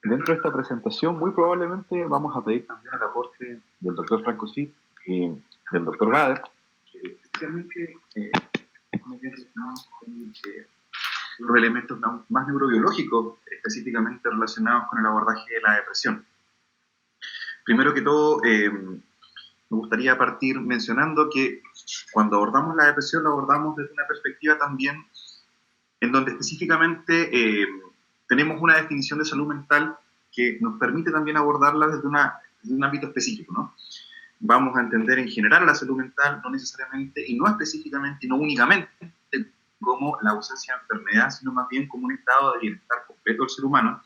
Dentro de esta presentación, muy probablemente vamos a pedir también el aporte del doctor Franco Cid y del doctor Bader, que especialmente estamos bien relacionados con los elementos más neurobiológicos, específicamente relacionados con el abordaje de la depresión. Primero que todo, me gustaría partir mencionando que cuando abordamos la depresión, lo abordamos desde una perspectiva también en donde específicamente tenemos una definición de salud mental que nos permite también abordarla desde un ámbito específico, ¿no? Vamos a entender en general la salud mental, no necesariamente y no específicamente y no únicamente como la ausencia de enfermedad, sino más bien como un estado de bienestar completo del ser humano,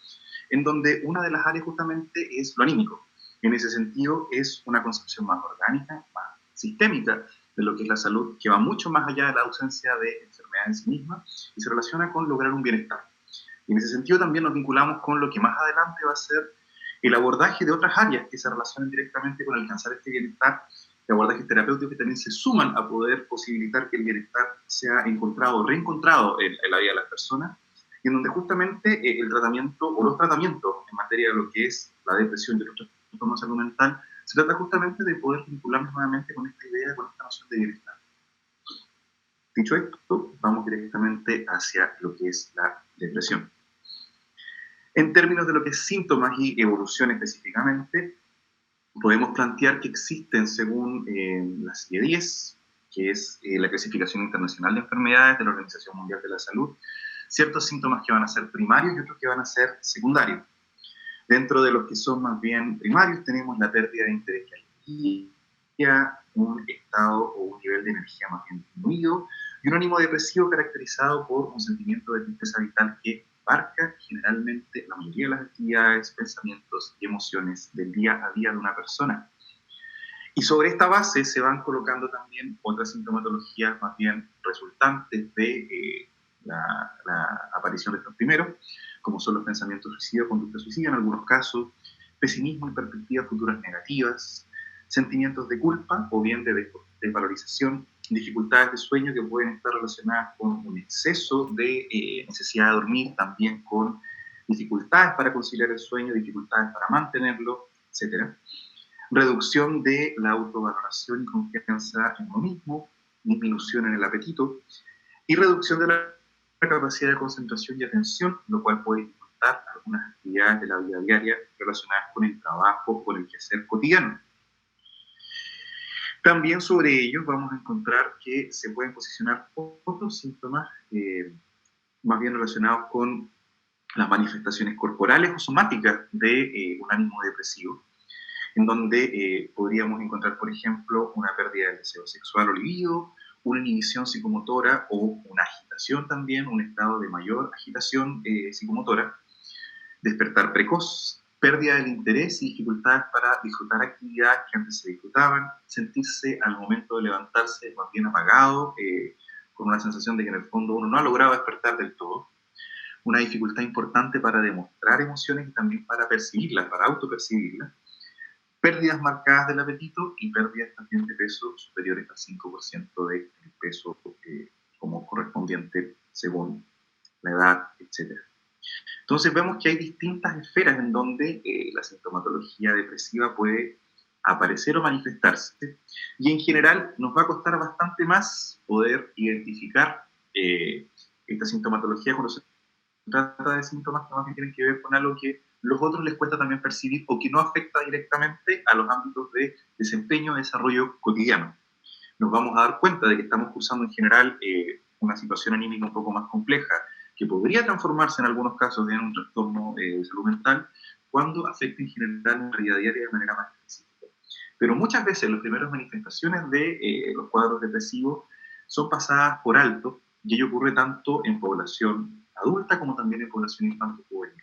en donde una de las áreas justamente es lo anímico. En ese sentido, es una concepción más orgánica, más sistémica de lo que es la salud, que va mucho más allá de la ausencia de enfermedad en sí misma y se relaciona con lograr un bienestar. Y en ese sentido también nos vinculamos con lo que más adelante va a ser el abordaje de otras áreas que se relacionan directamente con alcanzar este bienestar, de abordajes terapéuticos que también se suman a poder posibilitar que el bienestar sea encontrado o reencontrado en la vida de las personas, y en donde justamente el tratamiento o los tratamientos en materia de lo que es la depresión y otros trastornos de salud mental, se trata justamente de poder vincularnos nuevamente con esta idea, con esta noción de bienestar. Dicho esto, vamos directamente hacia lo que es la depresión. En términos de lo que es síntomas y evolución específicamente, podemos plantear que existen, según la CIE-10, que es la clasificación internacional de enfermedades de la Organización Mundial de la Salud, ciertos síntomas que van a ser primarios y otros que van a ser secundarios. Dentro de los que son más bien primarios tenemos la pérdida de interés y alegría, un estado o un nivel de energía más bien disminuido y un ánimo depresivo caracterizado por un sentimiento de tristeza vital que abarca generalmente la mayoría de las actividades, pensamientos y emociones del día a día de una persona. Y sobre esta base se van colocando también otras sintomatologías más bien resultantes de la aparición de estos primeros, como son los pensamientos suicidas, conducta suicida en algunos casos, pesimismo y perspectivas futuras negativas, sentimientos de culpa o bien de desvalorización, dificultades de sueño que pueden estar relacionadas con un exceso de necesidad de dormir, también con dificultades para conciliar el sueño, dificultades para mantenerlo, etc. Reducción de la autovaloración y confianza en uno mismo, disminución en el apetito y reducción de la capacidad de concentración y atención, lo cual puede dificultar algunas actividades de la vida diaria relacionadas con el trabajo o con el quehacer cotidiano. También sobre ellos vamos a encontrar que se pueden posicionar otros síntomas más bien relacionados con las manifestaciones corporales o somáticas de un ánimo depresivo, en donde podríamos encontrar, por ejemplo, una pérdida del deseo sexual o libido, una inhibición psicomotora o una agitación también, un estado de mayor agitación psicomotora, despertar precoz, pérdida del interés y dificultades para disfrutar actividades que antes se disfrutaban, sentirse al momento de levantarse más bien apagado, con una sensación de que en el fondo uno no ha logrado despertar del todo, una dificultad importante para demostrar emociones y también para percibirlas, para autopercibirlas, pérdidas marcadas del apetito y pérdidas también de peso superiores al 5% del peso como correspondiente según la edad, etc. Entonces vemos que hay distintas esferas en donde la sintomatología depresiva puede aparecer o manifestarse, y en general nos va a costar bastante más poder identificar esta sintomatología cuando se trata de síntomas que más bien tienen que ver con algo que los otros les cuesta también percibir o que no afecta directamente a los ámbitos de desempeño y desarrollo cotidiano. Nos vamos a dar cuenta de que estamos cursando en general una situación anímica un poco más compleja, que podría transformarse en algunos casos en un trastorno de salud mental cuando afecta en general la vida diaria de manera más específica. Pero muchas veces las primeras manifestaciones de los cuadros depresivos son pasadas por alto, y ello ocurre tanto en población adulta como también en población infanto-juvenil.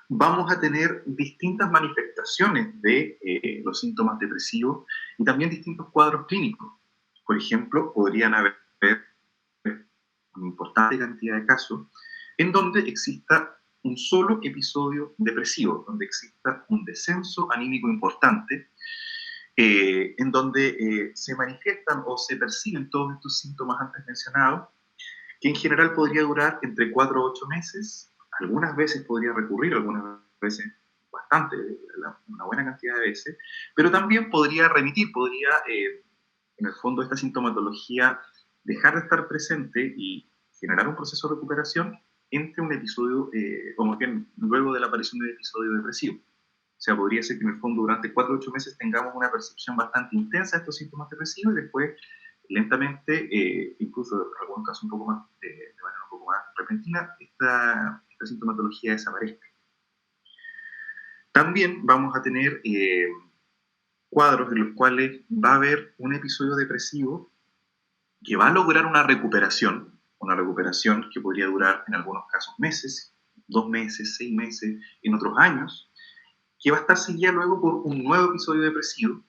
Vamos a tener distintas manifestaciones de los síntomas depresivos y también distintos cuadros clínicos. Por ejemplo, podrían haber una importante cantidad de casos en donde exista un solo episodio depresivo, donde exista un descenso anímico importante, en donde se manifiestan o se perciben todos estos síntomas antes mencionados, que en general podría durar entre 4 a 8 meses, algunas veces podría recurrir, algunas veces bastante, una buena cantidad de veces, pero también podría remitir, podría, en el fondo, esta sintomatología dejar de estar presente y generar un proceso de recuperación entre un episodio, como que luego de la aparición del episodio depresivo. O sea, podría ser que en el fondo durante 4 o 8 meses tengamos una percepción bastante intensa de estos síntomas depresivos y después lentamente, incluso en algunos casos un poco más, de manera un poco más repentina, esta sintomatología desaparezca. También vamos a tener cuadros en los cuales va a haber un episodio depresivo que va a lograr una recuperación que podría durar en algunos casos meses, 2 meses, 6 meses, en otros años, que va a estar seguida luego por un nuevo episodio depresivo,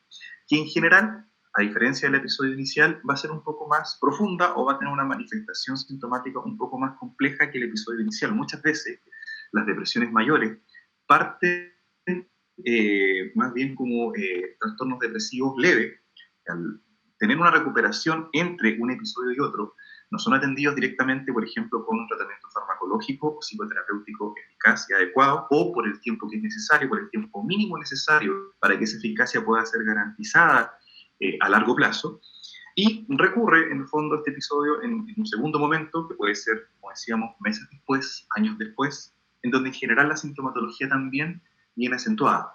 que en general, a diferencia del episodio inicial, va a ser un poco más profunda o va a tener una manifestación sintomática un poco más compleja que el episodio inicial. Muchas veces las depresiones mayores parten más bien como trastornos depresivos leves. Al tener una recuperación entre un episodio y otro, no son atendidos directamente, por ejemplo, con un tratamiento farmacológico o psicoterapéutico eficaz y adecuado, o por el tiempo que es necesario, por el tiempo mínimo necesario para que esa eficacia pueda ser garantizada a largo plazo, y recurre, en el fondo, a este episodio en un segundo momento, que puede ser, como decíamos, meses después, años después, en donde en general la sintomatología también viene acentuada.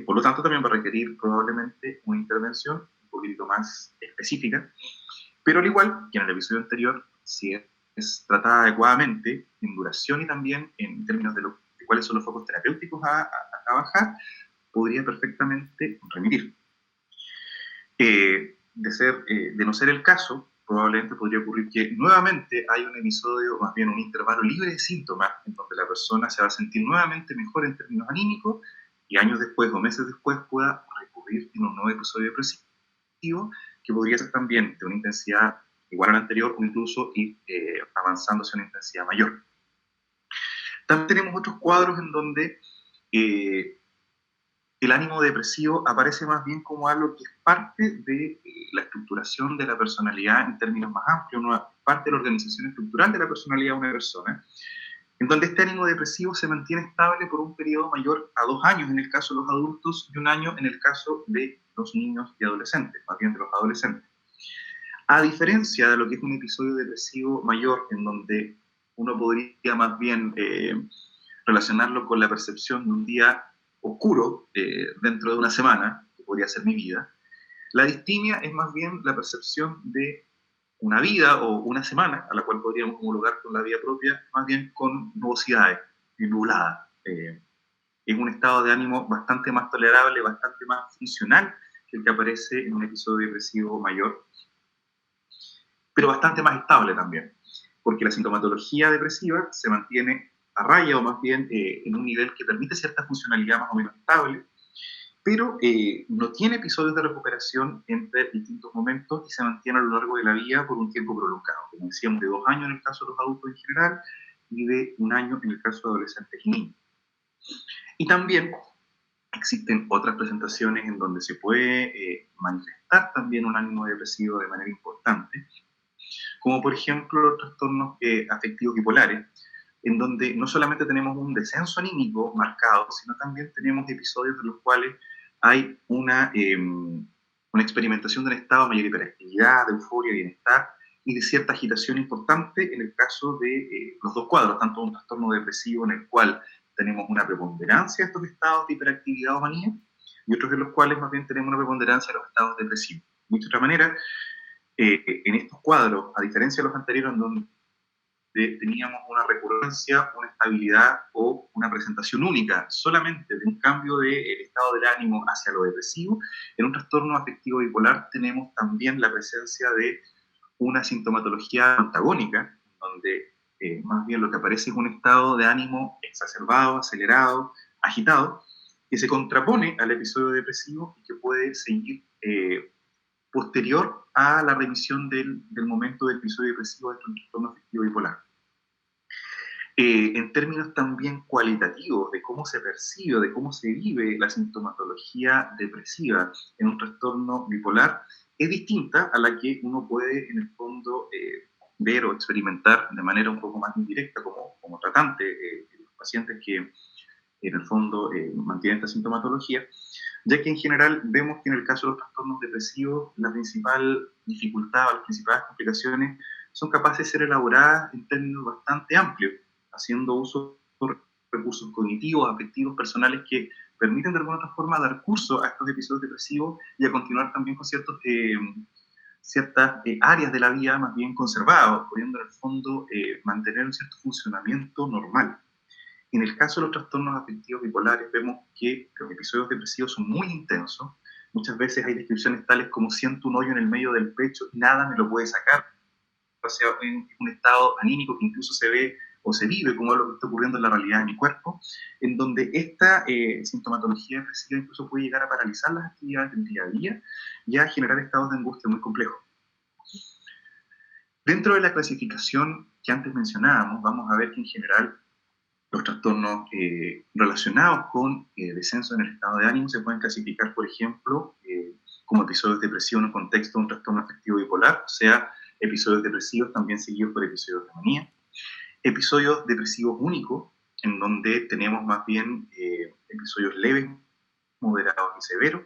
Por lo tanto, también va a requerir probablemente una intervención un poquito más específica, pero al igual que en el episodio anterior, si es tratada adecuadamente en duración y también en términos de cuáles son los focos terapéuticos a trabajar, podría perfectamente remitir. De no ser el caso, probablemente podría ocurrir que nuevamente hay un episodio, más bien un intervalo libre de síntomas, en donde la persona se va a sentir nuevamente mejor en términos anímicos y años después o meses después pueda recurrir en un nuevo episodio depresivo que podría ser también de una intensidad igual a la anterior o incluso ir avanzando hacia una intensidad mayor. También tenemos otros cuadros en donde el ánimo depresivo aparece más bien como algo que es parte de la estructuración de la personalidad en términos más amplios, una parte de la organización estructural de la personalidad de una persona, en donde este ánimo depresivo se mantiene estable por un periodo mayor a 2 años en el caso de los adultos y 1 año en el caso de los niños y adolescentes, más bien de los adolescentes. A diferencia de lo que es un episodio depresivo mayor, en donde uno podría más bien relacionarlo con la percepción de un día oscuro dentro de una semana, que podría ser mi vida, la distimia es más bien la percepción de una vida o una semana, a la cual podríamos homologar con la vida propia, más bien con nubosidades, nubladas. Es un estado de ánimo bastante más tolerable, bastante más funcional que el que aparece en un episodio depresivo mayor, pero bastante más estable también, porque la sintomatología depresiva se mantiene a raya o más bien en un nivel que permite cierta funcionalidad más o menos estable, pero no tiene episodios de recuperación entre distintos momentos y se mantiene a lo largo de la vida por un tiempo prolongado, como decíamos, de 2 años en el caso de los adultos en general y de 1 año en el caso de adolescentes y niños. Y también existen otras presentaciones en donde se puede manifestar también un ánimo depresivo de manera importante, como por ejemplo los trastornos afectivos bipolares, en donde no solamente tenemos un descenso anímico marcado, sino también tenemos episodios en los cuales hay una experimentación de un estado de mayor hiperactividad, de euforia, bienestar y de cierta agitación importante en el caso de los dos cuadros, tanto un trastorno depresivo en el cual tenemos una preponderancia de estos estados de hiperactividad o manía, y otros en los cuales más bien tenemos una preponderancia de los estados depresivos. De otra manera, en estos cuadros, a diferencia de los anteriores, en donde teníamos una recurrencia, una estabilidad o una presentación única solamente de un cambio del estado del ánimo hacia lo depresivo, en un trastorno afectivo bipolar tenemos también la presencia de una sintomatología antagónica, donde más bien lo que aparece es un estado de ánimo exacerbado, acelerado, agitado, que se contrapone al episodio depresivo y que puede seguir posterior a la remisión del momento del episodio depresivo dentro de un trastorno afectivo bipolar. En términos también cualitativos de cómo se percibe, de cómo se vive la sintomatología depresiva en un trastorno bipolar, es distinta a la que uno puede, en el fondo, ver o experimentar de manera un poco más indirecta como tratante los pacientes que en el fondo mantienen esta sintomatología, ya que en general vemos que en el caso de los trastornos depresivos la principal dificultad o las principales complicaciones son capaces de ser elaboradas en términos bastante amplios, haciendo uso de recursos cognitivos, afectivos, personales que permiten de alguna otra forma dar curso a estos episodios depresivos y a continuar también con ciertas áreas de la vida más bien conservadas, pudiendo en el fondo mantener un cierto funcionamiento normal. En el caso de los trastornos afectivos bipolares vemos que los episodios depresivos son muy intensos. Muchas veces hay descripciones tales como siento un hoyo en el medio del pecho y nada me lo puede sacar. O sea, en un estado anímico que incluso se ve o se vive como lo que está ocurriendo en la realidad de mi cuerpo, en donde esta sintomatología depresiva incluso puede llegar a paralizar las actividades del día a día y a generar estados de angustia muy complejos. Dentro de la clasificación que antes mencionábamos, vamos a ver que en general los trastornos relacionados con descenso en el estado de ánimo se pueden clasificar, por ejemplo, como episodios depresivos en un contexto de un trastorno afectivo bipolar, o sea, episodios depresivos también seguidos por episodios de manía, episodios depresivos únicos, en donde tenemos más bien episodios leves, moderados y severos,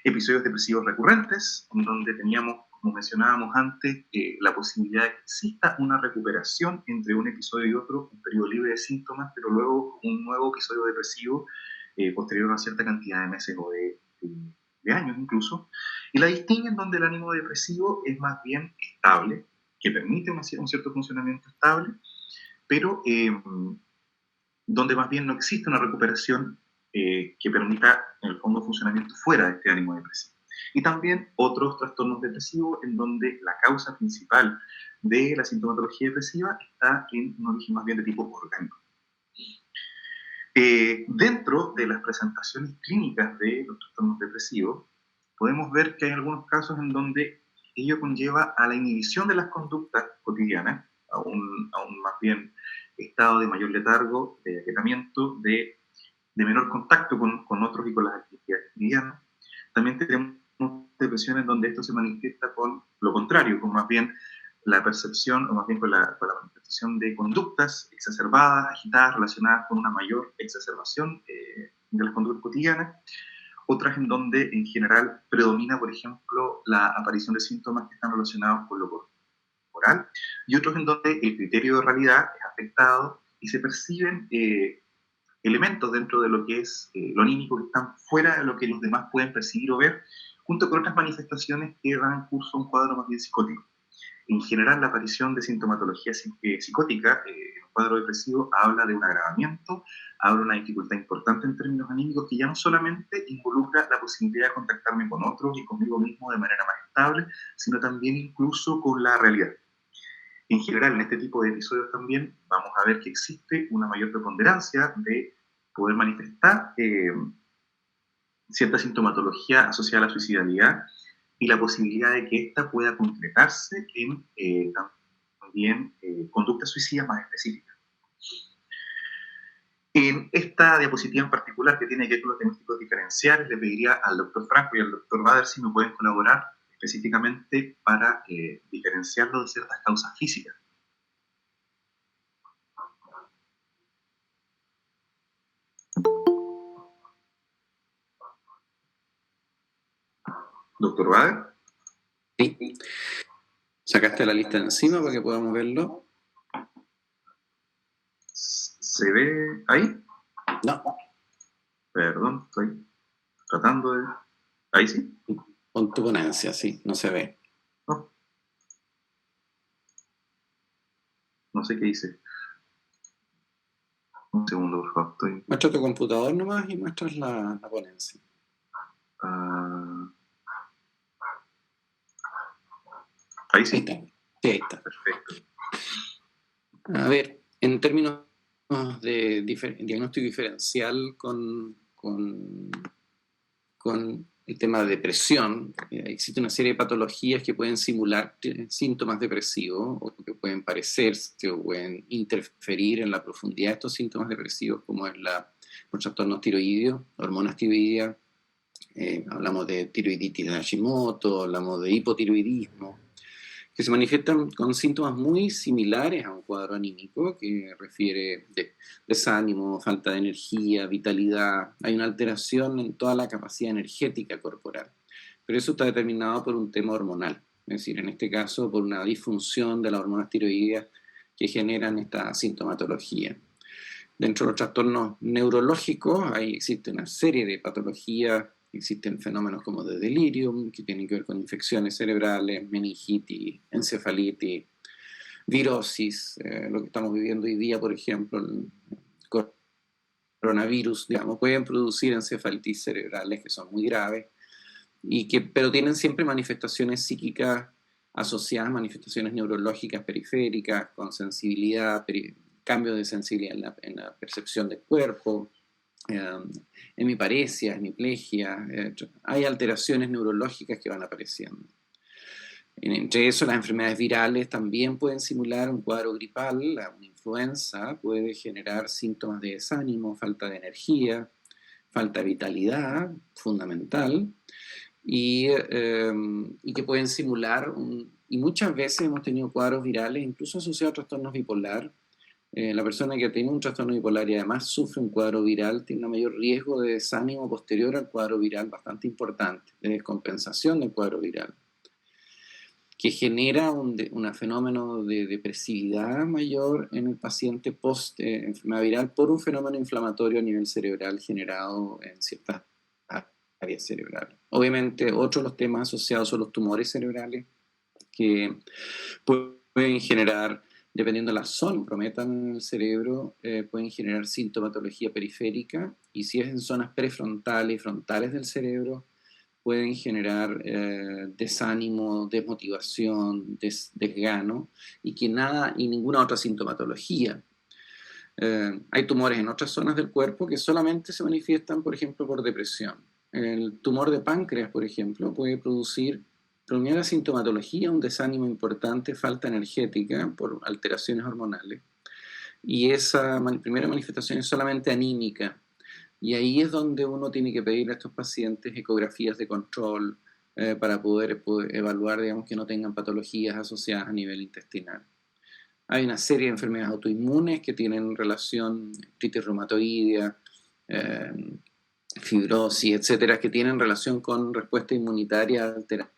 episodios depresivos recurrentes, en donde teníamos, como mencionábamos antes, la posibilidad de que exista una recuperación entre un episodio y otro, un periodo libre de síntomas, pero luego un nuevo episodio depresivo posterior a una cierta cantidad de meses o de años incluso, y la distingue en donde el ánimo depresivo es más bien estable, que permite un cierto funcionamiento estable, pero donde más bien no existe una recuperación que permita, en el fondo, funcionamiento fuera de este ánimo depresivo. Y también otros trastornos depresivos en donde la causa principal de la sintomatología depresiva está en un origen más bien de tipo orgánico. Dentro de las presentaciones clínicas de los trastornos depresivos, podemos ver que hay algunos casos en donde ello conlleva a la inhibición de las conductas cotidianas, a un más bien estado de mayor letargo, de aquietamiento, de menor contacto con otros y con las actividades cotidianas. También tenemos depresiones donde esto se manifiesta con lo contrario, con más bien la percepción, o más bien con la manifestación de conductas exacerbadas, agitadas, relacionadas con una mayor exacerbación de las conductas cotidianas. Otras en donde en general predomina, por ejemplo, la aparición de síntomas que están relacionados con lo corporal, y otros en donde el criterio de realidad es afectado y se perciben elementos dentro de lo que es lo anímico que están fuera de lo que los demás pueden percibir o ver, junto con otras manifestaciones que dan curso a un cuadro más bien psicótico. En general, la aparición de sintomatología psicótica en un cuadro depresivo habla de un agravamiento, habla de una dificultad importante en términos anímicos que ya no solamente involucra la posibilidad de contactarme con otros y conmigo mismo de manera más estable, sino también incluso con la realidad. En general, en este tipo de episodios también vamos a ver que existe una mayor preponderancia de poder manifestar cierta sintomatología asociada a la suicidalidad y la posibilidad de que ésta pueda concretarse en también conductas suicidas más específicas. En esta diapositiva en particular, que tiene que ver con los diagnósticos diferenciales, le pediría al doctor Franco y al doctor Bader si me pueden colaborar específicamente para diferenciarlo de ciertas causas físicas. Doctor Bader. Sí. ¿Sacaste la lista encima para que podamos verlo? ¿Se ve ahí? No. Perdón, estoy tratando de... ¿Ahí sí? Pon tu ponencia, sí, no se ve. No, no sé qué hice. Un segundo, por favor. Estoy... Muestra tu computador nomás y muestras la ponencia. ¿Ahí sí? Ahí está. Sí, ahí está. Perfecto. A ver, en términos de diagnóstico diferencial con el tema de depresión, existe una serie de patologías que pueden simular síntomas depresivos o que pueden parecerse o pueden interferir en la profundidad de estos síntomas depresivos, como es los trastornos tiroideos, hormonas tiroideas, hablamos de tiroiditis de Hashimoto, hablamos de hipotiroidismo, que se manifiestan con síntomas muy similares a un cuadro anímico, que refiere desánimo, falta de energía, vitalidad. Hay una alteración en toda la capacidad energética corporal, pero eso está determinado por un tema hormonal, es decir, en este caso por una disfunción de las hormonas tiroideas que generan esta sintomatología. Dentro de los trastornos neurológicos existe una serie de patologías. Existen fenómenos como de delirium, que tienen que ver con infecciones cerebrales, meningitis, encefalitis, virosis, lo que estamos viviendo hoy día, por ejemplo, el coronavirus, digamos, pueden producir encefalitis cerebrales que son muy graves, pero tienen siempre manifestaciones psíquicas asociadas a manifestaciones neurológicas periféricas, con sensibilidad, cambios de sensibilidad en la percepción del cuerpo, hemiparesia, hemiplegia, hay alteraciones neurológicas que van apareciendo. Entre eso, las enfermedades virales también pueden simular un cuadro gripal. Una influenza puede generar síntomas de desánimo, falta de energía, falta de vitalidad, fundamental, y que pueden simular, y muchas veces hemos tenido cuadros virales, incluso asociados a trastornos bipolar. La persona que tiene un trastorno bipolar y además sufre un cuadro viral tiene un mayor riesgo de desánimo posterior al cuadro viral bastante importante, de descompensación del cuadro viral, que genera un fenómeno de depresividad mayor en el paciente post-enfermedad viral por un fenómeno inflamatorio a nivel cerebral generado en ciertas áreas cerebrales. Obviamente, otros de los temas asociados son los tumores cerebrales, que pueden generar, dependiendo de la zona que comprometan el cerebro, pueden generar sintomatología periférica, y si es en zonas prefrontales y frontales del cerebro, pueden generar desánimo, desmotivación, desgano, y ninguna otra sintomatología. Hay tumores en otras zonas del cuerpo que solamente se manifiestan, por ejemplo, por depresión. El tumor de páncreas, por ejemplo, puede producir primera sintomatología, un desánimo importante, falta energética por alteraciones hormonales, y esa primera manifestación es solamente anímica. Y ahí es donde uno tiene que pedir a estos pacientes ecografías de control para poder evaluar, digamos, que no tengan patologías asociadas a nivel intestinal. Hay una serie de enfermedades autoinmunes que tienen relación, artritis reumatoidea, fibrosis, etcétera, que tienen relación con respuesta inmunitaria alterada.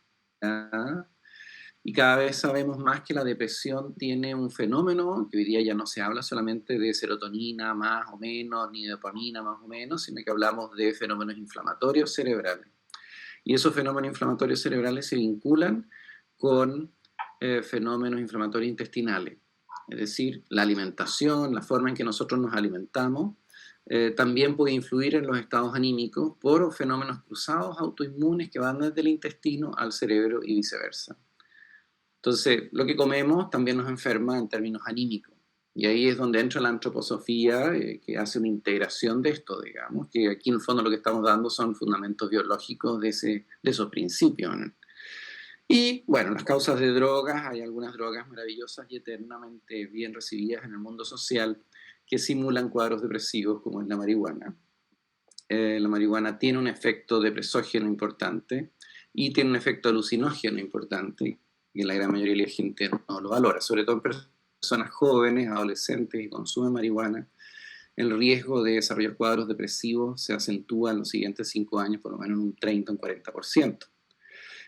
Y cada vez sabemos más que la depresión tiene un fenómeno, que hoy día ya no se habla solamente de serotonina más o menos, ni de dopamina más o menos, sino que hablamos de fenómenos inflamatorios cerebrales. Y esos fenómenos inflamatorios cerebrales se vinculan con fenómenos inflamatorios intestinales. Es decir, la alimentación, la forma en que nosotros nos alimentamos, también puede influir en los estados anímicos por fenómenos cruzados autoinmunes que van desde el intestino al cerebro y viceversa. Entonces, lo que comemos también nos enferma en términos anímicos. Y ahí es donde entra la antroposofía, que hace una integración de esto, digamos, que aquí en el fondo lo que estamos dando son fundamentos biológicos de esos principios, ¿no? Y bueno, las causas de drogas, hay algunas drogas maravillosas y eternamente bien recibidas en el mundo social que simulan cuadros depresivos, como es la marihuana. La marihuana tiene un efecto depresógeno importante y tiene un efecto alucinógeno importante, que la gran mayoría de la gente no lo valora, sobre todo en personas jóvenes, adolescentes que consumen marihuana. El riesgo de desarrollar cuadros depresivos se acentúa en los siguientes 5 años por lo menos en un 30 o un 40%.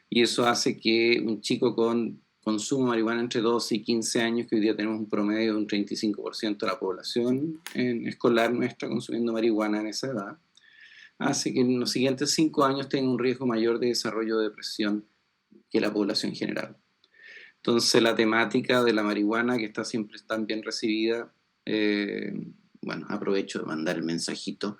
Y eso hace que un chico con consumo de marihuana entre 12 y 15 años, que hoy día tenemos un promedio de un 35% de la población escolar nuestra consumiendo marihuana en esa edad, hace que en los siguientes 5 años tenga un riesgo mayor de desarrollo de depresión que la población general. Entonces la temática de la marihuana, que está siempre tan bien recibida, bueno, aprovecho de mandar el mensajito,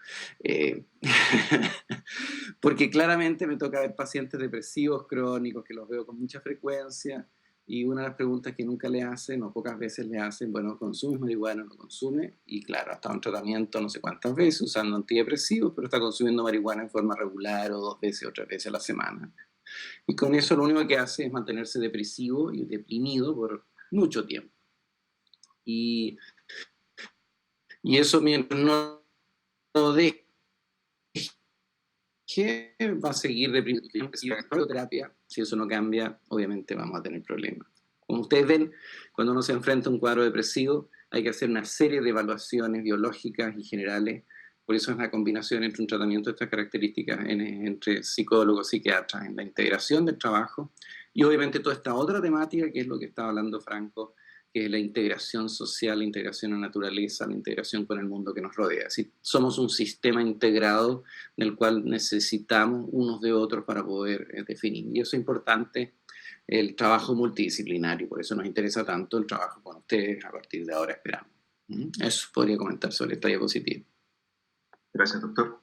porque claramente me toca ver pacientes depresivos crónicos que los veo con mucha frecuencia, y una de las preguntas que nunca le hacen, o pocas veces le hacen, bueno, ¿consumes marihuana o no consume? Y claro, ha estado en tratamiento no sé cuántas veces usando antidepresivos, pero está consumiendo marihuana en forma regular o 2 veces o 3 veces a la semana. Y con eso lo único que hace es mantenerse depresivo y deprimido por mucho tiempo. Y eso, mientras no lo deje, va a seguir deprimido. Si eso no cambia, obviamente vamos a tener problemas. Como ustedes ven, cuando uno se enfrenta a un cuadro depresivo, hay que hacer una serie de evaluaciones biológicas y generales. Por eso es la combinación entre un tratamiento de estas características entre psicólogos, psiquiatras, en la integración del trabajo, y obviamente toda esta otra temática, que es lo que estaba hablando Franco, que es la integración social, la integración a la naturaleza, la integración con el mundo que nos rodea. Es decir, somos un sistema integrado del cual necesitamos unos de otros para poder definir. Y eso es importante, el trabajo multidisciplinario, por eso nos interesa tanto el trabajo con ustedes a partir de ahora, esperamos. Eso podría comentar sobre esta diapositiva. Gracias, doctor.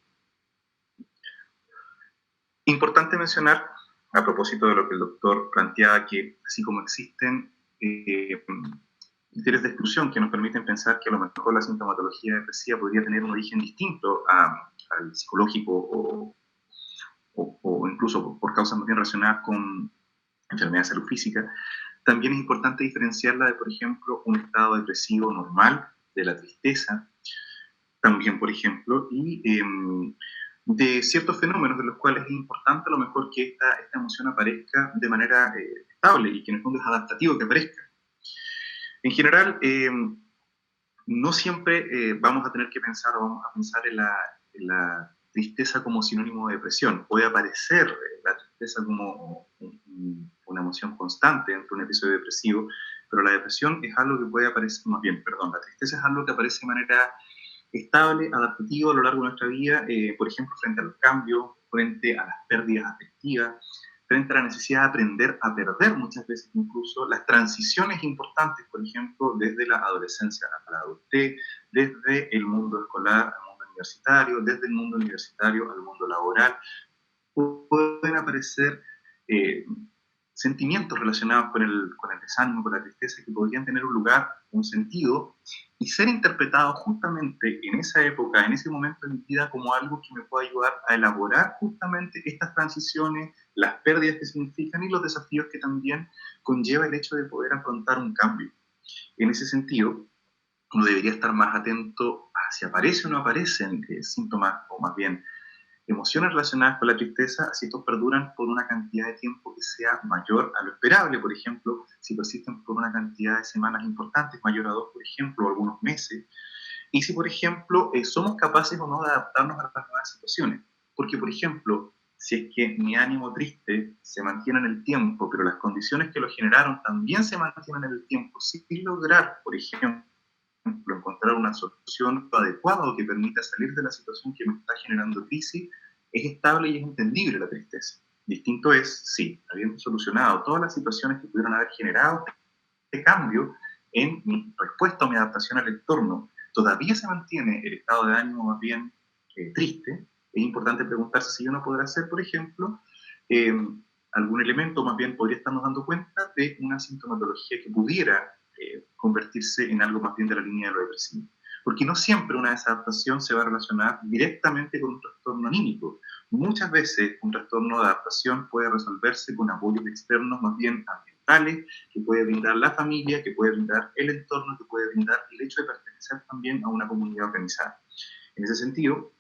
Importante mencionar, a propósito de lo que el doctor planteaba, que así como existen criterios de exclusión que nos permiten pensar que a lo mejor la sintomatología depresiva podría tener un origen distinto al psicológico o incluso por causas más bien relacionadas con enfermedad de salud física, también es importante diferenciarla de, por ejemplo, un estado depresivo normal, de la tristeza, también, por ejemplo, y de ciertos fenómenos de los cuales es importante a lo mejor que esta emoción aparezca de manera estable y que en el fondo es adaptativo que aparezca. En general, no siempre vamos a tener que pensar o vamos a pensar en la tristeza como sinónimo de depresión. Puede aparecer la tristeza como una emoción constante dentro de un episodio depresivo, pero la depresión es algo que puede aparecer, más bien, perdón, la tristeza es algo que aparece de manera estable, adaptativo a lo largo de nuestra vida, por ejemplo, frente a los cambios, frente a las pérdidas afectivas, frente a la necesidad de aprender a perder muchas veces incluso, las transiciones importantes, por ejemplo, desde la adolescencia a la adultez, desde el mundo escolar al mundo universitario, desde el mundo universitario al mundo laboral. Pueden aparecer sentimientos relacionados con el desánimo, con la tristeza, que podrían tener un lugar, un sentido, y ser interpretados justamente en esa época, en ese momento de mi vida, como algo que me puede ayudar a elaborar justamente estas transiciones, las pérdidas que significan y los desafíos que también conlleva el hecho de poder afrontar un cambio. En ese sentido, uno debería estar más atento a si aparece o no aparecen síntomas, o más bien emociones relacionadas con la tristeza, si estos perduran por una cantidad de tiempo que sea mayor a lo esperable. Por ejemplo, si persisten por una cantidad de semanas importantes, mayor a 2, por ejemplo, o algunos meses. Y si, por ejemplo, somos capaces o no de adaptarnos a las nuevas situaciones. Porque, por ejemplo, si es que mi ánimo triste se mantiene en el tiempo, pero las condiciones que lo generaron también se mantienen en el tiempo, sin lograr, por ejemplo, encontrar una solución adecuada o que permita salir de la situación que me está generando crisis, es estable y es entendible la tristeza. Distinto es, sí, habiendo solucionado todas las situaciones que pudieron haber generado este cambio en mi respuesta o mi adaptación al entorno, todavía se mantiene el estado de ánimo más bien triste. Es importante preguntarse si yo no podrá ser, por ejemplo, algún elemento, más bien podría estarnos dando cuenta de una sintomatología que pudiera convertirse en algo más bien de la línea de lo depresivo. Porque no siempre una desadaptación se va a relacionar directamente con un trastorno anímico. Muchas veces un trastorno de adaptación puede resolverse con apoyos externos más bien ambientales, que puede brindar la familia, que puede brindar el entorno, que puede brindar el hecho de pertenecer también a una comunidad organizada. En ese sentido,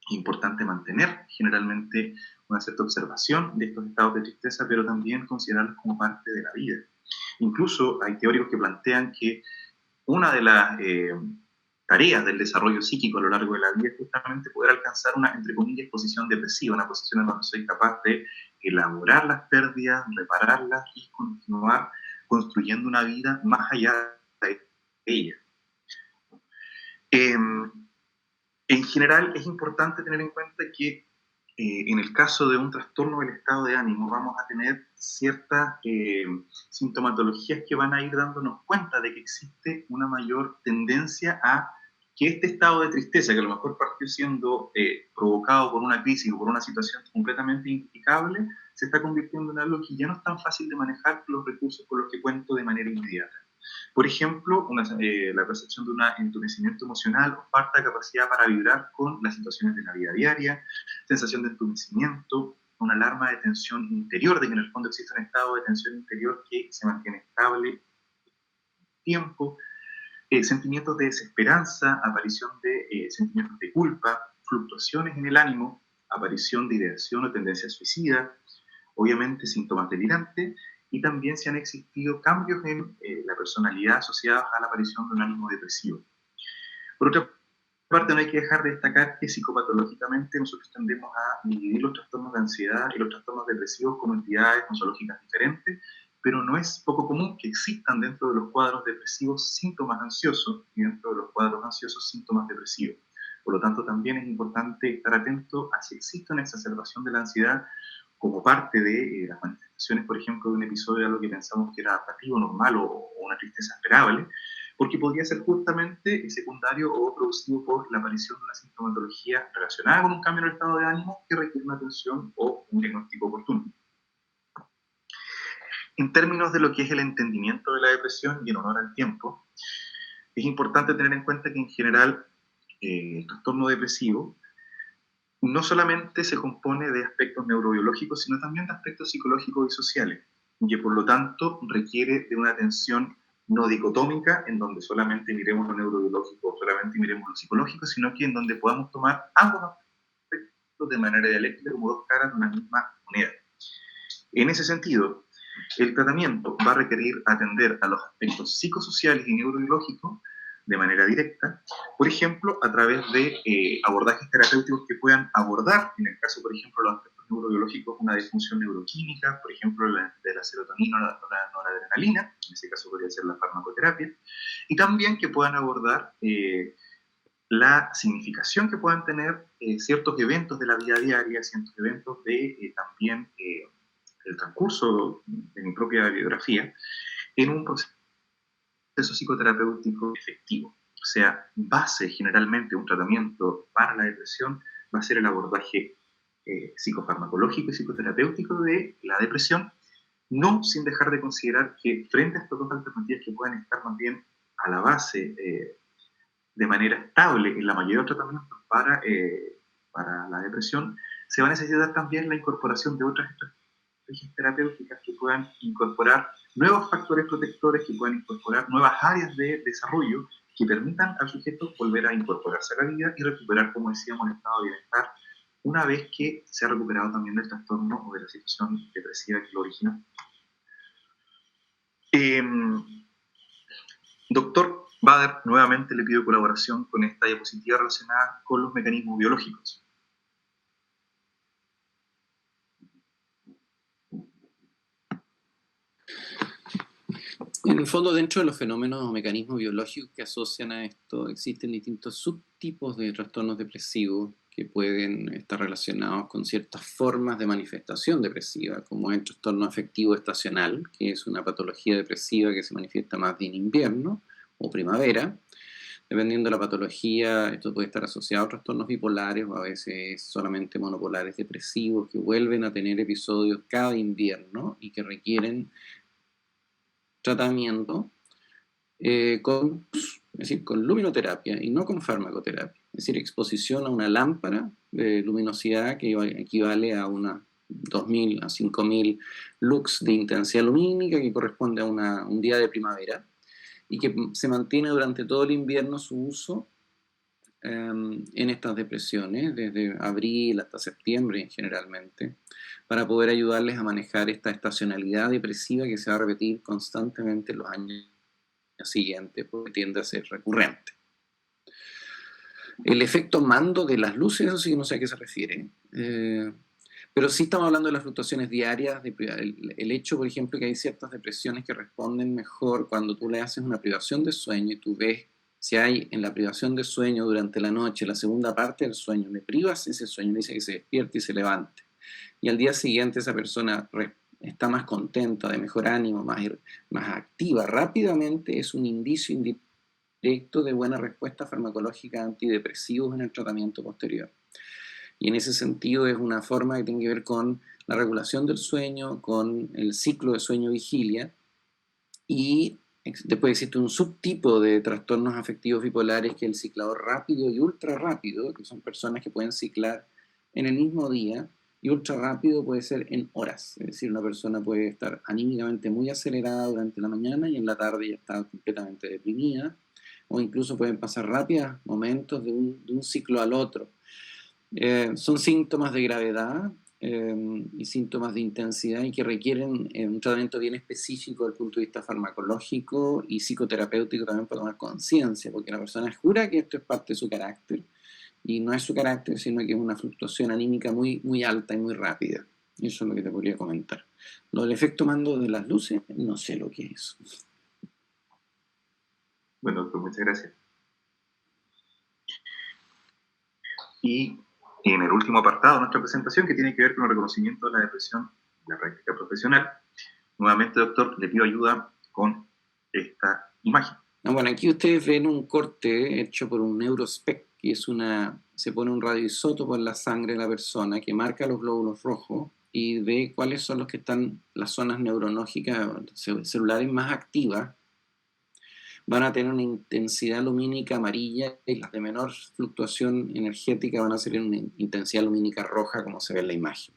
es importante mantener generalmente una cierta observación de estos estados de tristeza, pero también considerarlos como parte de la vida. Incluso hay teóricos que plantean que una de las tareas del desarrollo psíquico a lo largo de la vida es justamente poder alcanzar una, entre comillas, posición depresiva, una posición en donde soy capaz de elaborar las pérdidas, repararlas y continuar construyendo una vida más allá de ella. En general, es importante tener en cuenta que en el caso de un trastorno del estado de ánimo vamos a tener ciertas sintomatologías que van a ir dándonos cuenta de que existe una mayor tendencia a que este estado de tristeza, que a lo mejor partió siendo provocado por una crisis o por una situación completamente inexplicable, se está convirtiendo en algo que ya no es tan fácil de manejar con los recursos con los que cuento de manera inmediata. Por ejemplo, la percepción de un entumecimiento emocional o falta de capacidad para vibrar con las situaciones de la vida diaria, sensación de entumecimiento, una alarma de tensión interior, de que en el fondo existe un estado de tensión interior que se mantiene estable tiempo, sentimientos de desesperanza, aparición de sentimientos de culpa, fluctuaciones en el ánimo, aparición de ideación o tendencia suicida, obviamente síntomas delirantes y también si han existido cambios en la personalidad asociados a la aparición de un ánimo depresivo. Por otra parte, no hay que dejar de destacar que psicopatológicamente nosotros tendemos a dividir los trastornos de ansiedad y los trastornos depresivos como entidades nosológicas diferentes, pero no es poco común que existan dentro de los cuadros depresivos síntomas ansiosos y dentro de los cuadros ansiosos síntomas depresivos. Por lo tanto, también es importante estar atento a si existe una exacerbación de la ansiedad como parte de las manifestaciones, por ejemplo, de un episodio de algo que pensamos que era adaptativo, normal o una tristeza esperable, porque podría ser justamente secundario o producido por la aparición de una sintomatología relacionada con un cambio en el estado de ánimo que requiere una atención o un diagnóstico oportuno. En términos de lo que es el entendimiento de la depresión y en honor al tiempo, es importante tener en cuenta que en general el trastorno depresivo no solamente se compone de aspectos neurobiológicos, sino también de aspectos psicológicos y sociales, y que por lo tanto requiere de una atención no dicotómica, en donde solamente miremos lo neurobiológico o solamente miremos lo psicológico, sino que en donde podamos tomar ambos aspectos de manera dialéctica como dos caras de una misma moneda. En ese sentido, el tratamiento va a requerir atender a los aspectos psicosociales y neurobiológicos de manera directa, por ejemplo, a través de abordajes terapéuticos que puedan abordar, en el caso, por ejemplo, los aspectos neurobiológicos, una disfunción neuroquímica, por ejemplo, de la serotonina o la noradrenalina, en ese caso podría ser la farmacoterapia, y también que puedan abordar la significación que puedan tener ciertos eventos de la vida diaria, ciertos eventos de también el transcurso de mi propia biografía, en un proceso psicoterapéutico efectivo. O sea, base generalmente un tratamiento para la depresión va a ser el abordaje psicofarmacológico y psicoterapéutico de la depresión, no sin dejar de considerar que frente a estas dos alternativas que pueden estar más bien a la base de manera estable en la mayoría de los tratamientos para la depresión, se va a necesitar también la incorporación de otras estrategias terapéuticas que puedan incorporar nuevos factores protectores, que puedan incorporar nuevas áreas de desarrollo que permitan al sujeto volver a incorporarse a la vida y recuperar, como decíamos, el estado de bienestar una vez que se ha recuperado también del trastorno o de la situación depresiva que lo originó. Doctor Bader, nuevamente le pido colaboración con esta diapositiva relacionada con los mecanismos biológicos. En el fondo, dentro de los fenómenos o mecanismos biológicos que asocian a esto, existen distintos subtipos de trastornos depresivos que pueden estar relacionados con ciertas formas de manifestación depresiva, como el trastorno afectivo estacional, que es una patología depresiva que se manifiesta más bien en invierno o primavera. Dependiendo de la patología, esto puede estar asociado a trastornos bipolares o a veces solamente monopolares depresivos que vuelven a tener episodios cada invierno y que requieren tratamiento con luminoterapia y no con farmacoterapia. Es decir, exposición a una lámpara de luminosidad que equivale a unas 2.000 a 5.000 lux de intensidad lumínica, que corresponde a un día de primavera, y que se mantiene durante todo el invierno su uso en estas depresiones, desde abril hasta septiembre generalmente, para poder ayudarles a manejar esta estacionalidad depresiva que se va a repetir constantemente en los años siguientes, porque tiende a ser recurrente. El efecto mando de las luces, eso sí que no sé a qué se refiere, pero sí estamos hablando de las fluctuaciones diarias, el hecho, por ejemplo, que hay ciertas depresiones que responden mejor cuando tú le haces una privación de sueño y tú ves si hay en la privación de sueño durante la noche, la segunda parte del sueño, le privas ese sueño, le dice que se despierte y se levante. Y al día siguiente esa persona está más contenta, de mejor ánimo, más activa rápidamente, es un indicio indirecto de buena respuesta farmacológica a antidepresivos en el tratamiento posterior. Y en ese sentido es una forma que tiene que ver con la regulación del sueño, con el ciclo de sueño-vigilia, y después existe un subtipo de trastornos afectivos bipolares que es el ciclador rápido y ultra rápido, que son personas que pueden ciclar en el mismo día, y ultra rápido puede ser en horas, es decir, una persona puede estar anímicamente muy acelerada durante la mañana y en la tarde ya está completamente deprimida, o incluso pueden pasar rápidos momentos de un ciclo al otro. Son síntomas de gravedad y síntomas de intensidad y que requieren un tratamiento bien específico desde el punto de vista farmacológico y psicoterapéutico también para tomar conciencia, porque la persona jura que esto es parte de su carácter y no es su carácter, sino que es una fluctuación anímica muy, muy alta y muy rápida. Eso es lo que te podría comentar. Lo del efecto mando de las luces, no sé lo que es. Bueno, doctor, muchas gracias. Y en el último apartado de nuestra presentación, que tiene que ver con el reconocimiento de la depresión en la práctica profesional, nuevamente, doctor, le pido ayuda con esta imagen. Bueno, aquí ustedes ven un corte hecho por un neurospec, que es se pone un radioisótopo en la sangre de la persona que marca los glóbulos rojos y ve cuáles son los que están, las zonas neuronógicas, celulares más activas, van a tener una intensidad lumínica amarilla y las de menor fluctuación energética van a ser una intensidad lumínica roja, como se ve en la imagen.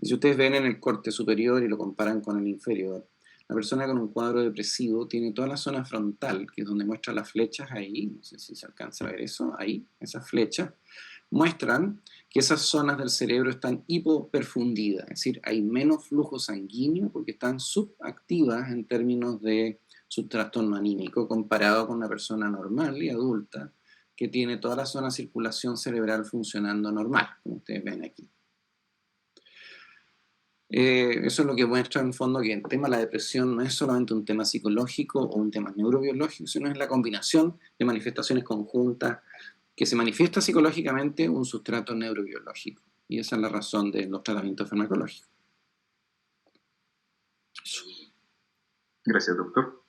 Y si ustedes ven en el corte superior y lo comparan con el inferior, la persona con un cuadro depresivo tiene toda la zona frontal, que es donde muestra las flechas ahí, no sé si se alcanza a ver eso, ahí, esas flechas, muestran que esas zonas del cerebro están hipoperfundidas, es decir, hay menos flujo sanguíneo porque están subactivas en términos de su trastorno anímico comparado con una persona normal y adulta que tiene toda la zona de circulación cerebral funcionando normal, como ustedes ven aquí. Eso es lo que muestra en fondo que el tema de la depresión no es solamente un tema psicológico o un tema neurobiológico, sino es la combinación de manifestaciones conjuntas que se manifiesta psicológicamente un sustrato neurobiológico. Y esa es la razón de los tratamientos farmacológicos. Gracias, doctor.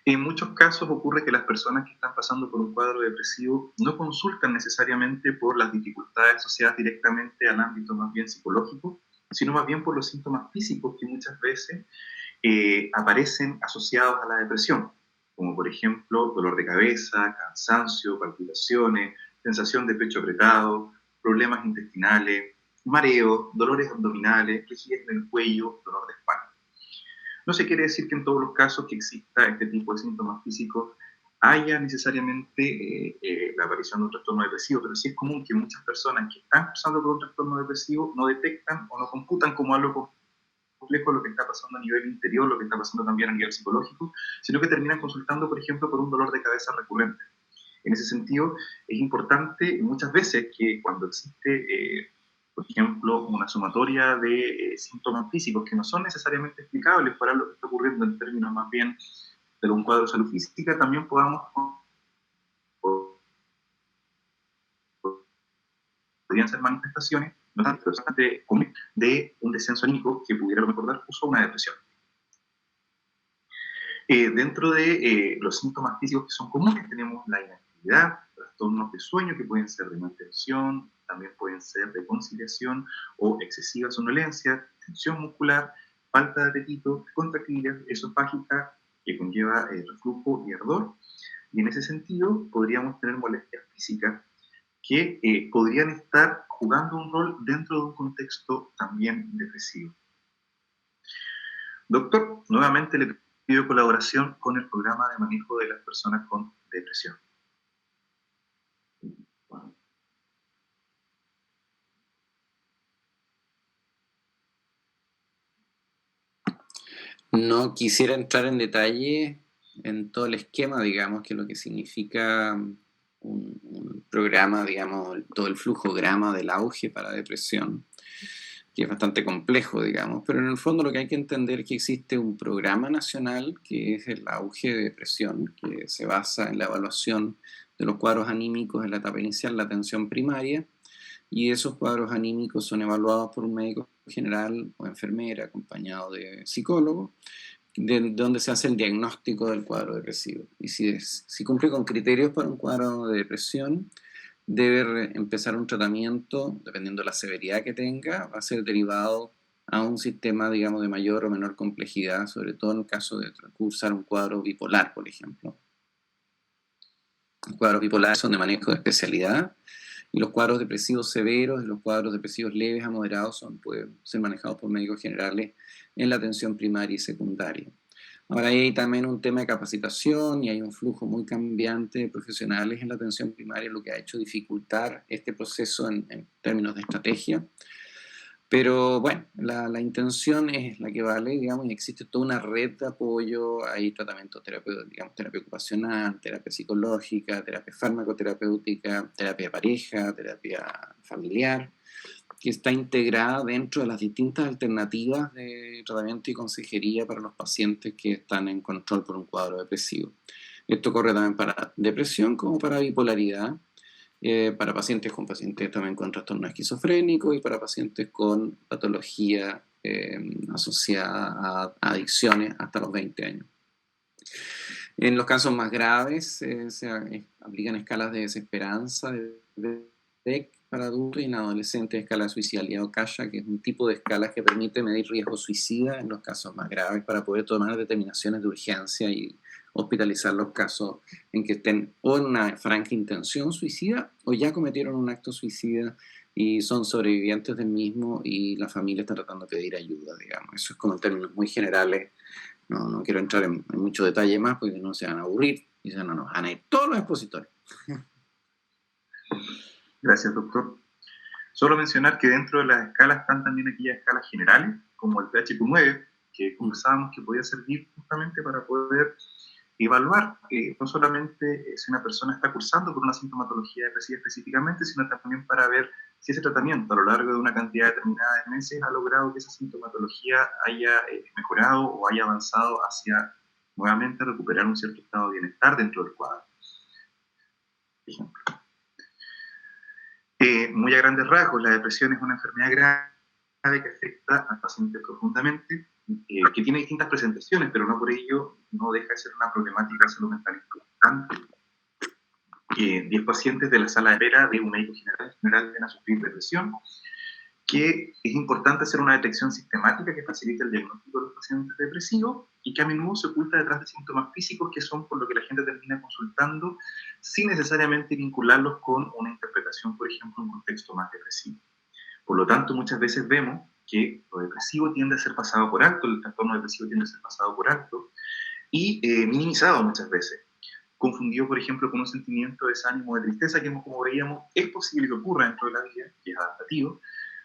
En muchos casos ocurre que las personas que están pasando por un cuadro depresivo no consultan necesariamente por las dificultades asociadas directamente al ámbito más bien psicológico, sino más bien por los síntomas físicos que muchas veces aparecen asociados a la depresión, como por ejemplo dolor de cabeza, cansancio, palpitaciones, sensación de pecho apretado, problemas intestinales, mareos, dolores abdominales, rigidez en el cuello, dolor de espalda. No se quiere decir que en todos los casos que exista este tipo de síntomas físicos haya necesariamente la aparición de un trastorno depresivo, pero sí es común que muchas personas que están pasando por un trastorno depresivo no detectan o no computan como algo complejo lo que está pasando a nivel interior, lo que está pasando también a nivel psicológico, sino que terminan consultando, por ejemplo, por un dolor de cabeza recurrente. En ese sentido, es importante muchas veces que cuando existe por ejemplo, una sumatoria de síntomas físicos que no son necesariamente explicables para lo que está ocurriendo en términos más bien de un cuadro de salud física, también podrían ser manifestaciones, no tanto, pero bastante comunes, de un descenso anímico que pudiera recordar incluso una depresión. Dentro de los síntomas físicos que son comunes tenemos la inactividad, trastornos de sueño que pueden ser de mantención, también pueden ser de conciliación o excesiva somnolencia, tensión muscular, falta de apetito, contractilidad esofágica que conlleva reflujo y ardor. Y en ese sentido podríamos tener molestias físicas que podrían estar jugando un rol dentro de un contexto también depresivo. Doctor, nuevamente le pido colaboración con el programa de manejo de las personas con depresión. No quisiera entrar en detalle en todo el esquema, digamos, que lo que significa un programa, digamos, todo el flujograma del auge para depresión, que es bastante complejo, digamos, pero en el fondo lo que hay que entender es que existe un programa nacional que es el auge de depresión, que se basa en la evaluación de los cuadros anímicos en la etapa inicial, la atención primaria, y esos cuadros anímicos son evaluados por un médico general o enfermera acompañado de psicólogo, donde se hace el diagnóstico del cuadro depresivo. Y si cumple con criterios para un cuadro de depresión, debe empezar un tratamiento, dependiendo de la severidad que tenga, va a ser derivado a un sistema, digamos, de mayor o menor complejidad, sobre todo en el caso de cursar un cuadro bipolar, por ejemplo. Los cuadros bipolares son de manejo de especialidad, y los cuadros depresivos severos y los cuadros depresivos leves a moderados pueden ser manejados por médicos generales en la atención primaria y secundaria. Ahora hay también un tema de capacitación y hay un flujo muy cambiante de profesionales en la atención primaria, lo que ha hecho dificultar este proceso en términos de estrategia. Pero bueno, la intención es la que vale, digamos, y existe toda una red de apoyo, hay tratamiento terapéutico, digamos, terapia ocupacional, terapia psicológica, terapia farmacoterapéutica, terapia de pareja, terapia familiar, que está integrada dentro de las distintas alternativas de tratamiento y consejería para los pacientes que están en control por un cuadro depresivo. Esto corre también para depresión como para bipolaridad, para pacientes también con trastorno esquizofrénico y para pacientes con patología asociada a adicciones hasta los 20 años. En los casos más graves se aplican escalas de desesperanza de Beck para adultos y en adolescentes escala de suicidalidad o CASHA, que es un tipo de escala que permite medir riesgo suicida en los casos más graves para poder tomar determinaciones de urgencia y hospitalizar los casos en que estén o en una franca intención suicida o ya cometieron un acto suicida y son sobrevivientes del mismo y la familia está tratando de pedir ayuda, digamos. Eso es como en términos muy generales. No quiero entrar en mucho detalle más porque no se van a aburrir y no nos van a ir todos los expositores. Gracias, doctor. Solo mencionar que dentro de las escalas están también aquellas escalas generales, como el PHQ-9, que conversábamos que podía servir justamente para poder evaluar no solamente si una persona está cursando por una sintomatología depresiva específicamente, sino también para ver si ese tratamiento a lo largo de una cantidad determinada de meses ha logrado que esa sintomatología haya mejorado o haya avanzado hacia nuevamente recuperar un cierto estado de bienestar dentro del cuadro. Ejemplo. Muy a grandes rasgos, la depresión es una enfermedad grave que afecta al paciente profundamente, que tiene distintas presentaciones, pero no por ello no deja de ser una problemática de salud mental importante. 10 pacientes de la sala de espera de un médico general van a sufrir depresión, que es importante hacer una detección sistemática que facilite el diagnóstico de los pacientes depresivos y que a menudo se oculta detrás de síntomas físicos que son por lo que la gente termina consultando sin necesariamente vincularlos con una interpretación, por ejemplo, en un contexto más depresivo. Por lo tanto, muchas veces vemos que lo depresivo tiende a ser pasado por alto, el trastorno depresivo tiende a ser pasado por alto y minimizado muchas veces. Confundido, por ejemplo, con un sentimiento de desánimo, de tristeza, que como veíamos es posible que ocurra dentro de la vida, que es adaptativo,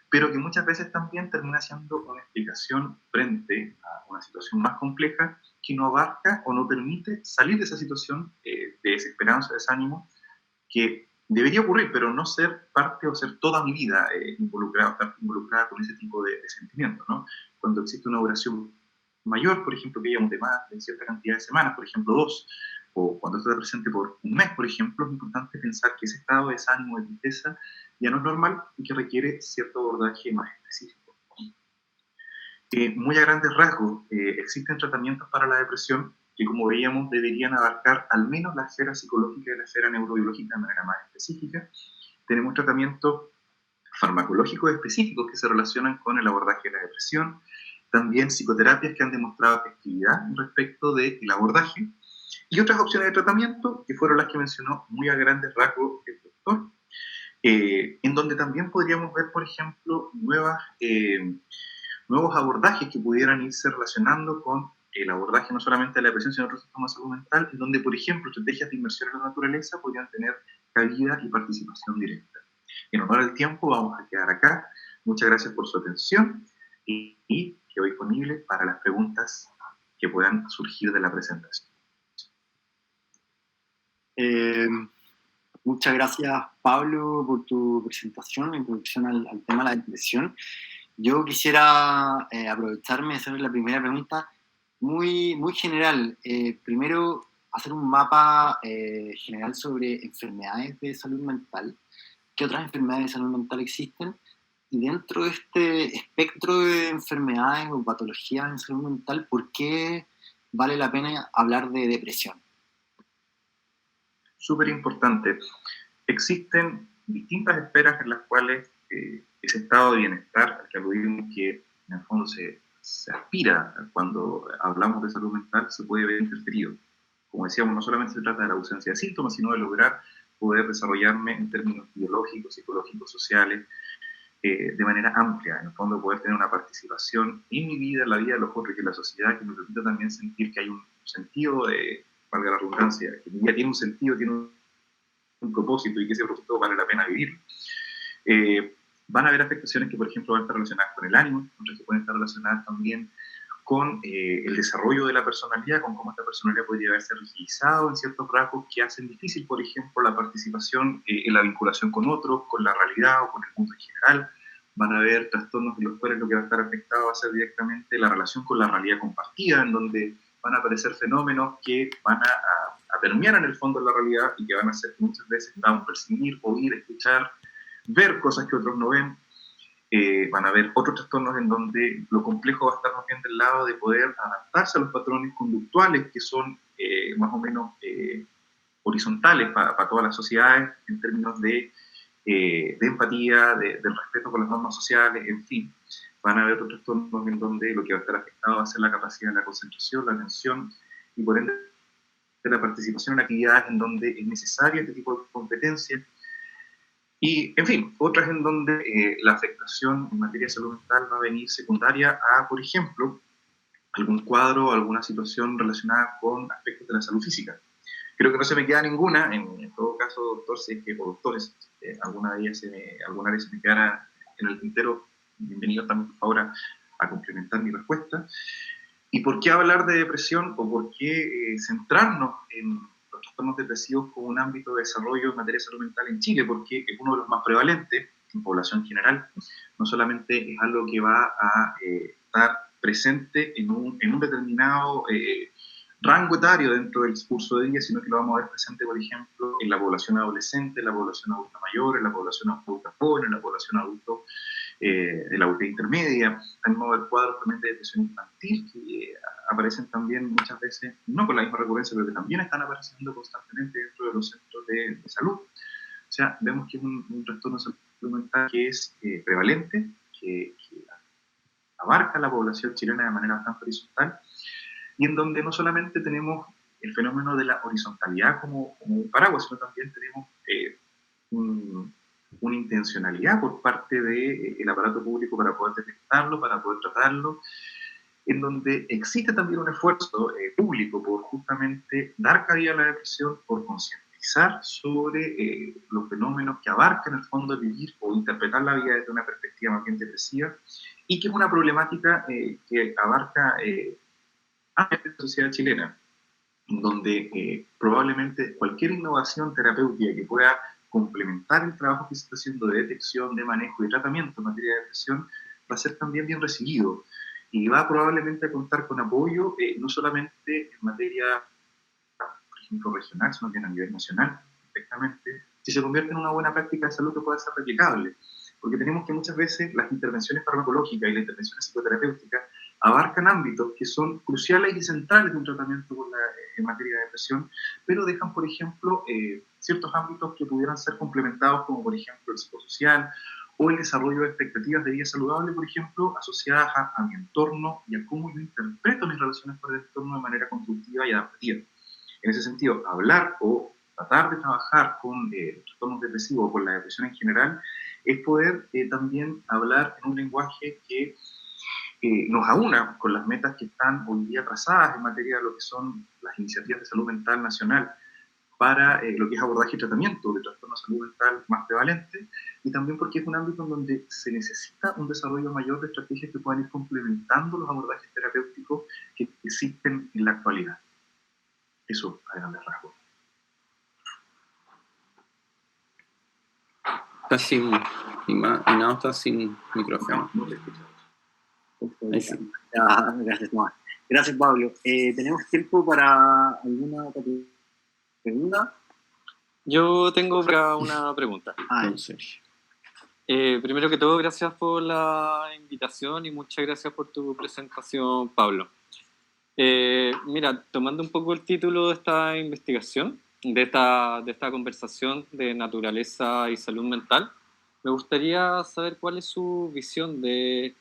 pero que muchas veces también termina siendo una explicación frente a una situación más compleja que no abarca o no permite salir de esa situación de desesperanza, desánimo, que debería ocurrir, pero no ser parte o ser toda mi vida estar involucrada con ese tipo de sentimientos, ¿no? Cuando existe una duración mayor, por ejemplo, que llevamos de más de cierta cantidad de semanas, por ejemplo 2, o cuando está presente por un mes, por ejemplo, es importante pensar que ese estado de desánimo, de tristeza, ya no es normal y que requiere cierto abordaje más específico. Muy a grandes rasgos, existen tratamientos para la depresión que, como veíamos, deberían abarcar al menos la esfera psicológica y la esfera neurobiológica de manera más específica. Tenemos tratamientos farmacológicos específicos que se relacionan con el abordaje de la depresión, también psicoterapias que han demostrado efectividad respecto del abordaje, y otras opciones de tratamiento que fueron las que mencionó muy a grandes rasgos el doctor, en donde también podríamos ver, por ejemplo, nuevos abordajes que pudieran irse relacionando con el abordaje no solamente de la depresión, sino de otros síntomas de salud mental, en donde, por ejemplo, estrategias de inversión en la naturaleza podrían tener cabida y participación directa. En honor al tiempo, vamos a quedar acá. Muchas gracias por su atención y quedo disponible para las preguntas que puedan surgir de la presentación. Muchas gracias, Pablo, por tu presentación, la introducción al tema de la depresión. Yo quisiera aprovecharme de hacer la primera pregunta muy, muy general. Primero, hacer un mapa general sobre enfermedades de salud mental. ¿Qué otras enfermedades de salud mental existen? Y dentro de este espectro de enfermedades o patologías en salud mental, ¿por qué vale la pena hablar de depresión? Súper importante. Existen distintas esferas en las cuales ese estado de bienestar al que aludimos, que en el fondo se aspira cuando hablamos de salud mental, se puede ver interferido. Como decíamos, no solamente se trata de la ausencia de síntomas, sino de lograr poder desarrollarme en términos biológicos, psicológicos, sociales, de manera amplia, en el fondo poder tener una participación en mi vida, en la vida de los otros y en la sociedad, que me permita también sentir que hay un sentido de, valga la redundancia, que mi vida tiene un sentido, tiene un propósito y que ese propósito vale la pena vivir. Van a haber afectaciones que, por ejemplo, van a estar relacionadas con el ánimo, otras que pueden estar relacionadas también con el desarrollo de la personalidad, con cómo esta personalidad podría haberse rigidizado en ciertos rasgos que hacen difícil, por ejemplo, la participación en la vinculación con otros, con la realidad o con el mundo en general. Van a haber trastornos en los cuales lo que va a estar afectado va a ser directamente la relación con la realidad compartida, en donde van a aparecer fenómenos que van a permear en el fondo la realidad y que van a hacer que muchas veces vamos a percibir, oír, escuchar, ver cosas que otros no ven. Van a haber otros trastornos en donde lo complejo va a estar más bien del lado de poder adaptarse a los patrones conductuales que son más o menos horizontales para todas las sociedades en términos de empatía, del respeto por las normas sociales, en fin. Van a haber otros trastornos en donde lo que va a estar afectado va a ser la capacidad de la concentración, la atención y por ende la participación en actividades en donde es necesaria este tipo de competencias. Y, en fin, otras en donde la afectación en materia de salud mental va a venir secundaria a, por ejemplo, algún cuadro o alguna situación relacionada con aspectos de la salud física. Creo que no se me queda ninguna, en todo caso, doctor, si es que, o doctores, alguna de ellas alguna vez se me quedara en el tintero, bienvenido también, por favor, a complementar mi respuesta. ¿Y por qué hablar de depresión o por qué centrarnos en los trastornos depresivos como un ámbito de desarrollo en materia de salud mental en Chile? Porque es uno de los más prevalentes en población general. No solamente es algo que va a estar presente en un determinado rango etario dentro del curso de vida, sino que lo vamos a ver presente, por ejemplo, en la población adolescente, en la población adulta mayor, en la población adulta joven, en la población adulto de la adultez intermedia. También va a haber cuadros también de depresión infantil que aparecen también muchas veces, no con la misma recurrencia, pero que también están apareciendo constantemente dentro de los centros de salud. O sea, vemos que es un trastorno de salud mental que es prevalente, que abarca la población chilena de manera bastante horizontal, y en donde no solamente tenemos el fenómeno de la horizontalidad como un paraguas, sino también tenemos una intencionalidad por parte del aparato público para poder detectarlo, para poder tratarlo, en donde existe también un esfuerzo público por justamente dar cabida a la depresión, por concientizar sobre los fenómenos que abarcan el fondo de vivir o interpretar la vida desde una perspectiva más bien depresiva, y que es una problemática que abarca a la sociedad chilena, donde probablemente cualquier innovación terapéutica que pueda complementar el trabajo que se está haciendo de detección, de manejo y tratamiento en materia de depresión va a ser también bien recibido y va probablemente a contar con apoyo no solamente en materia, por ejemplo, regional, sino también a nivel nacional, perfectamente, si se convierte en una buena práctica de salud que pueda ser replicable. Porque tenemos que muchas veces las intervenciones farmacológicas y las intervenciones psicoterapéuticas abarcan ámbitos que son cruciales y centrales de un tratamiento en materia de depresión, pero dejan, por ejemplo, ciertos ámbitos que pudieran ser complementados, como por ejemplo el psicosocial o el desarrollo de expectativas de vida saludable, por ejemplo, asociadas a mi entorno y a cómo yo interpreto mis relaciones con el entorno de manera constructiva y adaptativa. En ese sentido, hablar o tratar de trabajar con trastornos depresivos o con la depresión en general es poder también hablar en un lenguaje que nos aúna con las metas que están hoy día trazadas en materia de lo que son las iniciativas de salud mental nacional para lo que es abordaje y tratamiento de trastornos de salud mental más prevalentes, y también porque es un ámbito en donde se necesita un desarrollo mayor de estrategias que puedan ir complementando los abordajes terapéuticos que existen en la actualidad. Eso a grandes rasgos. Está sin, no, está sin micrófono. No te escuchamos. Ahí sí. Gracias, Tomás. Gracias, Pablo. ¿Tenemos tiempo para alguna otra pregunta? Yo tengo una pregunta. Entonces, Primero que todo, gracias por la invitación y muchas gracias por tu presentación, Pablo. Mira, tomando un poco el título de esta investigación, de esta conversación de naturaleza y salud mental, me gustaría saber cuál es su visión de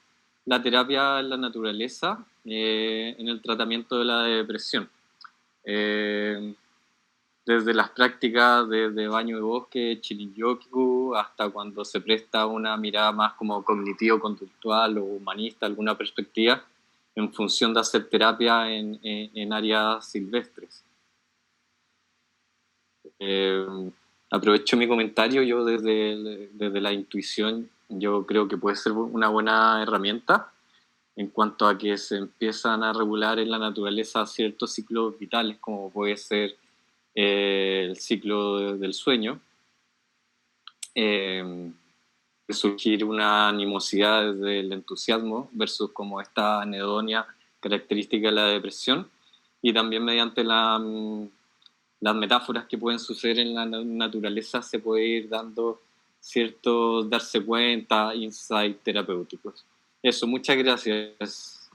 la terapia en la naturaleza en el tratamiento de la depresión. Desde las prácticas de baño de bosque, Shinrin-yoku, hasta cuando se presta una mirada más como cognitivo-conductual o humanista, alguna perspectiva, en función de hacer terapia en áreas silvestres. Aprovecho mi comentario, yo desde la intuición yo creo que puede ser una buena herramienta en cuanto a que se empiezan a regular en la naturaleza ciertos ciclos vitales, como puede ser el ciclo del sueño, de surgir una animosidad desde el entusiasmo versus como esta anedonia característica de la depresión, y también mediante las metáforas que pueden suceder en la naturaleza se puede ir dando ciertos darse cuenta, insights terapéuticos. Eso, muchas gracias.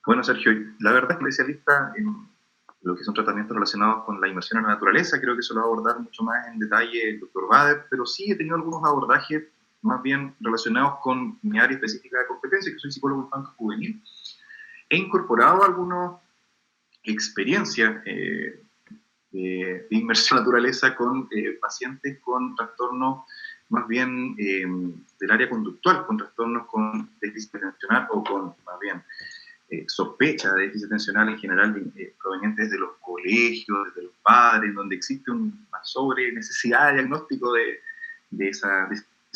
Bueno, Sergio, la verdad es que especialista en lo que son tratamientos relacionados con la inmersión en la naturaleza, creo que eso lo va a abordar mucho más en detalle el doctor Bader, pero sí he tenido algunos abordajes más bien relacionados con mi área específica de competencia, que soy psicólogo infantil juvenil. He incorporado algunas experiencias de inmersión en la naturaleza con pacientes con trastornos más bien del área conductual, con trastornos con déficit atencional o con más bien sospecha de déficit atencional en general provenientes de los colegios, desde los padres, donde existe una sobre necesidad de diagnóstico de ese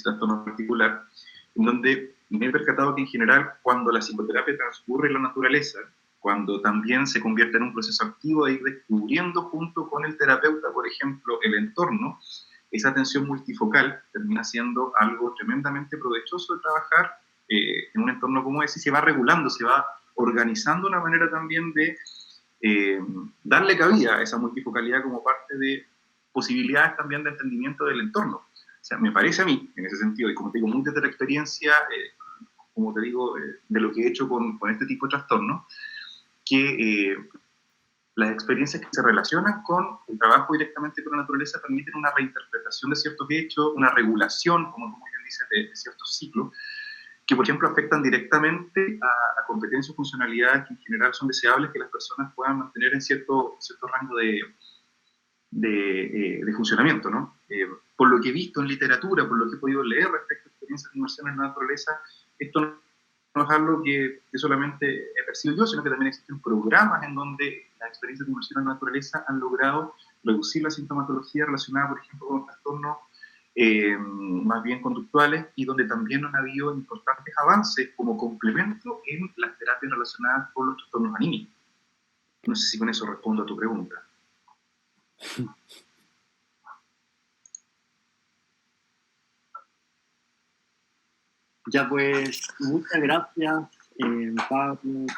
trastorno particular, en donde me he percatado que en general cuando la psicoterapia transcurre en la naturaleza, cuando también se convierte en un proceso activo de ir descubriendo junto con el terapeuta, por ejemplo, el entorno, esa atención multifocal termina siendo algo tremendamente provechoso de trabajar en un entorno como ese, y se va regulando, se va organizando una manera también de darle cabida a esa multifocalidad como parte de posibilidades también de entendimiento del entorno. O sea, me parece a mí, en ese sentido, y como te digo, muy desde la experiencia, como te digo, de lo que he hecho con este tipo de trastornos, que las experiencias que se relacionan con el trabajo directamente con la naturaleza permiten una reinterpretación de ciertos hechos, una regulación, como tú muy bien dices, de ciertos ciclos, que por ejemplo afectan directamente a competencias o funcionalidades que en general son deseables que las personas puedan mantener en cierto rango de funcionamiento, ¿no? Por lo que he visto en literatura, por lo que he podido leer respecto a experiencias de inmersión en la naturaleza, esto no es algo que solamente he percibido yo, sino que también existen programas en donde las experiencias de inmersión en la naturaleza han logrado reducir la sintomatología relacionada, por ejemplo, con trastornos más bien conductuales, y donde también han habido importantes avances como complemento en las terapias relacionadas con los trastornos anímicos. No sé si con eso respondo a tu pregunta. Ya pues, muchas gracias, Pablo.